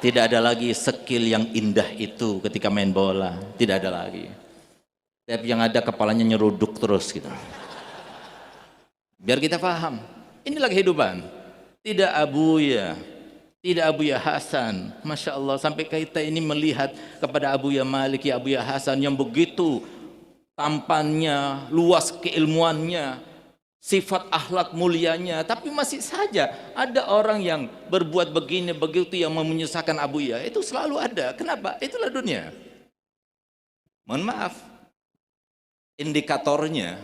Tidak ada lagi skill yang indah itu ketika main bola, tidak ada lagi. Tapi yang ada kepalanya nyeruduk terus gitu. Biar kita paham, inilah kehidupan. Tidak Abuya, tidak Abuya Hasan. Masya Allah, sampai kita ini melihat kepada Abuya Malik, ya Abuya Hasan yang begitu tampannya, luas keilmuannya, sifat akhlak mulianya, tapi masih saja ada orang yang berbuat begini begitu yang menyusahkan Abuya. Itu selalu ada. Kenapa? Itulah dunia. Mohon maaf, indikatornya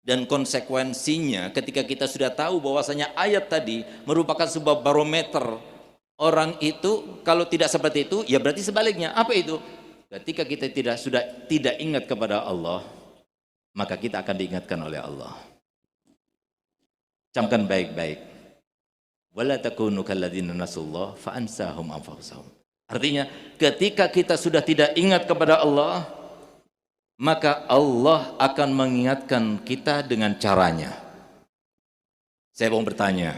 dan konsekuensinya ketika kita sudah tahu bahwasanya ayat tadi merupakan sebuah barometer orang itu, kalau tidak seperti itu ya berarti sebaliknya. Apa itu? Ketika kita sudah tidak ingat kepada Allah, maka kita akan diingatkan oleh Allah. Camkan baik-baik. Wala takunu kalladzina nasullah fa ansahum anfusahum. Artinya ketika kita sudah tidak ingat kepada Allah, maka Allah akan mengingatkan kita dengan caranya. Saya mau bertanya,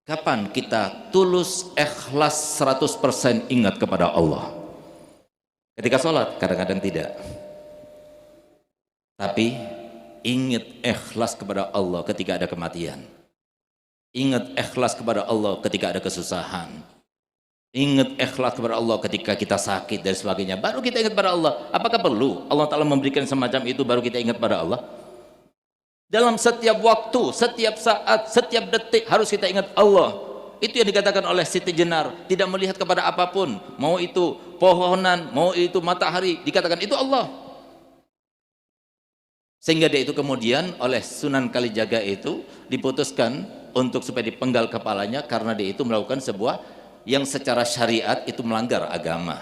kapan kita tulus ikhlas 100% ingat kepada Allah? Ketika sholat kadang-kadang tidak. Tapi ingat ikhlas kepada Allah ketika ada kematian. Ingat ikhlas kepada Allah ketika ada kesusahan. Ingat ikhlas kepada Allah ketika kita sakit dan sebagainya. Baru kita ingat pada Allah. Apakah perlu Allah Ta'ala memberikan semacam itu baru kita ingat pada Allah? Dalam setiap waktu, setiap saat, setiap detik harus kita ingat Allah. Itu yang dikatakan oleh Siti Jenar. Tidak melihat kepada apapun. Mau itu pohonan, mau itu matahari. Dikatakan itu Allah. Sehingga dia itu kemudian oleh Sunan Kalijaga itu diputuskan untuk supaya dipenggal kepalanya karena dia itu melakukan sebuah yang secara syariat itu melanggar agama.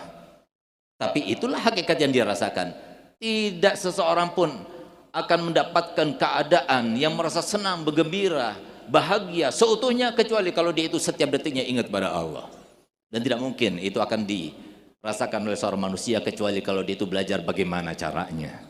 Tapi itulah hakikat yang dia rasakan. Tidak seseorang pun akan mendapatkan keadaan yang merasa senang, bergembira, bahagia seutuhnya kecuali kalau dia itu setiap detiknya ingat pada Allah. Dan tidak mungkin itu akan dirasakan oleh seorang manusia kecuali kalau dia itu belajar bagaimana caranya.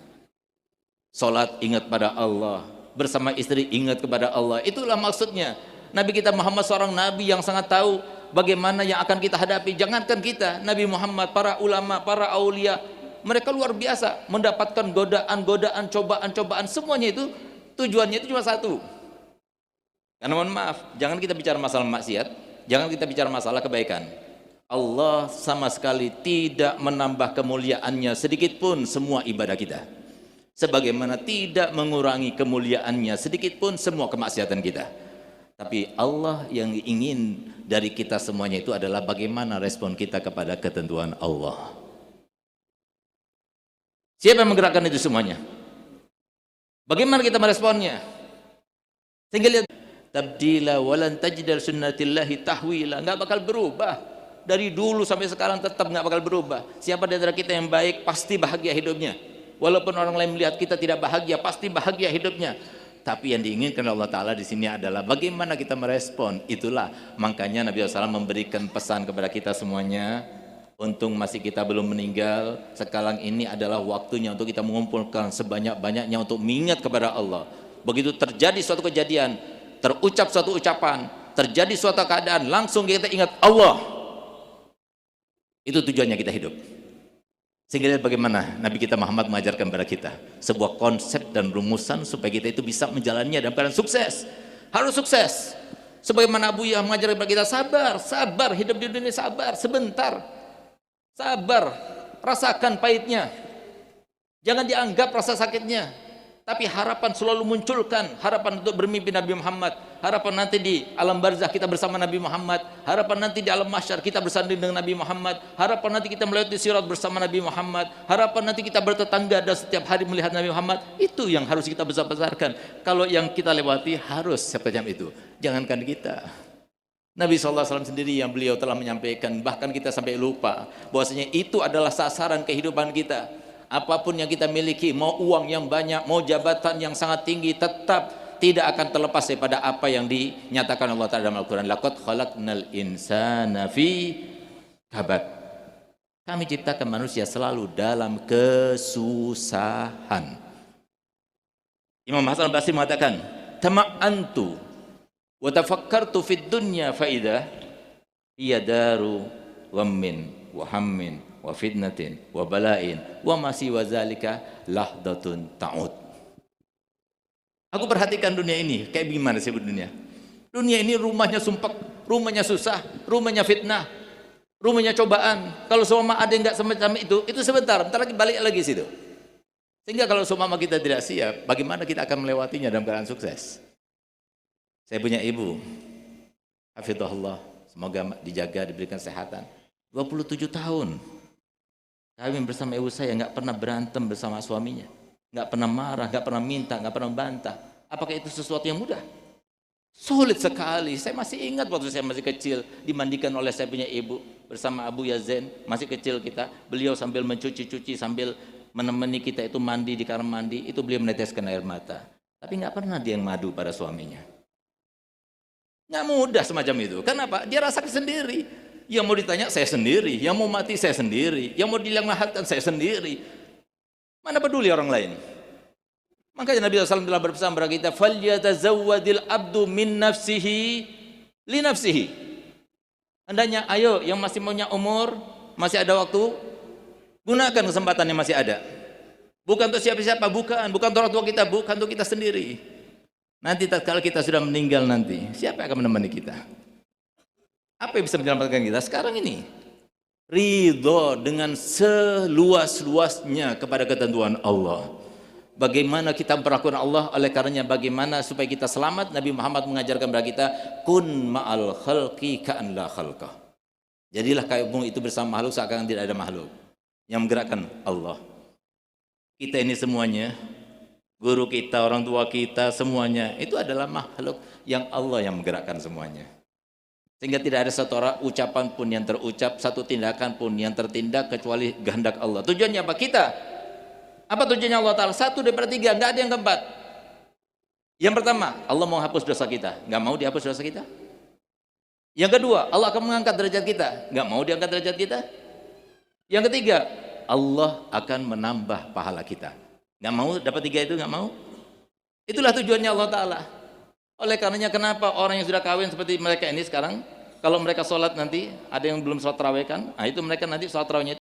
Salat ingat pada Allah, bersama istri ingat kepada Allah. Itulah maksudnya. Nabi kita Muhammad seorang nabi yang sangat tahu bagaimana yang akan kita hadapi. Jangankan kita, Nabi Muhammad, para ulama, para aulia, mereka luar biasa mendapatkan godaan-godaan, cobaan-cobaan, semuanya itu tujuannya itu cuma satu. Karena mohon maaf, jangan kita bicara masalah maksiat, jangan kita bicara masalah kebaikan. Allah sama sekali tidak menambah kemuliaannya sedikit pun semua ibadah kita. Sebagaimana tidak mengurangi kemuliaannya sedikit pun semua kemaksiatan kita. Tapi Allah yang ingin dari kita semuanya itu adalah bagaimana respon kita kepada ketentuan Allah. Siapa yang menggerakkan itu semuanya? Bagaimana kita meresponnya? Sehingga lihat, tabdila walan tajdal sunnatillahi tahwila, nggak bakal berubah. Dari dulu sampai sekarang tetap nggak bakal berubah. Siapa di antara kita yang baik pasti bahagia hidupnya. Walaupun orang lain melihat kita tidak bahagia, pasti bahagia hidupnya. Tapi yang diinginkan Allah Ta'ala di sini adalah bagaimana kita merespon. Itulah makanya Nabi SAW memberikan pesan kepada kita semuanya. Untung masih kita belum meninggal. Sekarang ini adalah waktunya untuk kita mengumpulkan sebanyak-banyaknya untuk mengingat kepada Allah. Begitu terjadi suatu kejadian, terucap suatu ucapan, terjadi suatu keadaan, langsung kita ingat Allah. Itu tujuannya kita hidup. Sehingga lihat bagaimana Nabi kita Muhammad mengajarkan kepada kita sebuah konsep dan rumusan supaya kita itu bisa menjalannya dan keadaan sukses. Harus sukses. Sebagaimana Abu Yah mengajarkan kepada kita, sabar, sabar, hidup di dunia sabar, sebentar. Sabar, rasakan pahitnya. Jangan dianggap rasa sakitnya. Tapi harapan selalu munculkan, harapan untuk bermimpi Nabi Muhammad, harapan nanti di alam barzah kita bersama Nabi Muhammad, harapan nanti di alam mahsyar kita bersanding dengan Nabi Muhammad, harapan nanti kita melewati sirat bersama Nabi Muhammad, harapan nanti kita bertetangga dan setiap hari melihat Nabi Muhammad. Itu yang harus kita besar-besarkan. Kalau yang kita lewati harus semacam itu. Jangankan kita, Nabi SAW sendiri yang beliau telah menyampaikan, bahkan kita sampai lupa bahwasanya itu adalah sasaran kehidupan kita. Apapun yang kita miliki, mau uang yang banyak, mau jabatan yang sangat tinggi, tetap tidak akan terlepas daripada apa yang dinyatakan Allah Ta'ala dalam Al-Quran. Laqad khalaqnal insana fi kabad. Kami ciptakan manusia selalu dalam kesusahan. Imam Hasan al-Basri mengatakan, tama'antu wa tafakkartu fid dunya faidah hiya daru ghammin wa hammin wa fitnatin wa bala'in wa masih wa zalika lahdatun ta'ud. Aku perhatikan dunia ini kayak gimana sih dunia. Dunia ini rumahnya sumpek, rumahnya susah, rumahnya fitnah, rumahnya cobaan. Kalau semua ada yang enggak semacam itu sebentar, bentar lagi balik lagi situ. Sehingga kalau semua kita tidak siap, bagaimana kita akan melewatinya dalam keadaan sukses? Saya punya ibu, hafizahullah, semoga dijaga, diberikan kesehatan. 27 tahun kawin bersama ibu saya, nggak pernah berantem bersama suaminya, nggak pernah marah, nggak pernah minta, nggak pernah bantah. Apakah itu sesuatu yang mudah? Sulit sekali. Saya masih ingat waktu saya masih kecil, dimandikan oleh saya punya ibu bersama Abu Yazen, masih kecil kita. Beliau sambil mencuci-cuci, sambil menemani kita itu mandi di kamar mandi, itu beliau meneteskan air mata. Tapi nggak pernah dia yang madu pada suaminya. Nggak mudah semacam itu. Kenapa? Dia rasakan sendiri. Yang mau ditanya saya sendiri, yang mau mati saya sendiri, yang mau dilangmahatkan saya sendiri. Mana peduli orang lain? Makanya Nabi SAW telah berpesan kepada kita, "Falyatazawwadil abdu min nafsihi li nafsihi." Hendaknya, ayo yang masih punya umur, masih ada waktu, gunakan kesempatan yang masih ada. Bukan untuk siapa-siapa, bukan untuk orang tua kita, bukan untuk kita sendiri. Nanti tatkala kita sudah meninggal nanti, siapa yang akan menemani kita? Apa yang bisa menyelamatkan kita sekarang ini? Ridho dengan seluas-luasnya kepada ketentuan Allah. Bagaimana kita memperlakukan Allah, oleh karenanya bagaimana supaya kita selamat, Nabi Muhammad mengajarkan kepada kita, kun ma'al khalqi ka'an la khalqah. Jadilah kamu itu bersama makhluk seakan tidak ada makhluk. Yang menggerakkan Allah. Kita ini semuanya, guru kita, orang tua kita, semuanya itu adalah makhluk yang Allah yang menggerakkan semuanya. Sehingga tidak ada satu ucapan pun yang terucap, satu tindakan pun yang tertindak kecuali kehendak Allah. Tujuannya apa? Kita. Apa tujuannya Allah Ta'ala? Satu daripada tiga, nggak ada yang keempat. Yang pertama, Allah mau hapus dosa kita. Nggak mau dihapus dosa kita. Yang kedua, Allah akan mengangkat derajat kita. Nggak mau diangkat derajat kita. Yang ketiga, Allah akan menambah pahala kita. Nggak mau dapat tiga itu, nggak mau. Itulah tujuannya Allah Ta'ala. Oleh karenanya kenapa orang yang sudah kawin seperti mereka ini sekarang, kalau mereka sholat nanti, ada yang belum sholat tarawih kan, nah itu mereka nanti sholat tarawihnya itu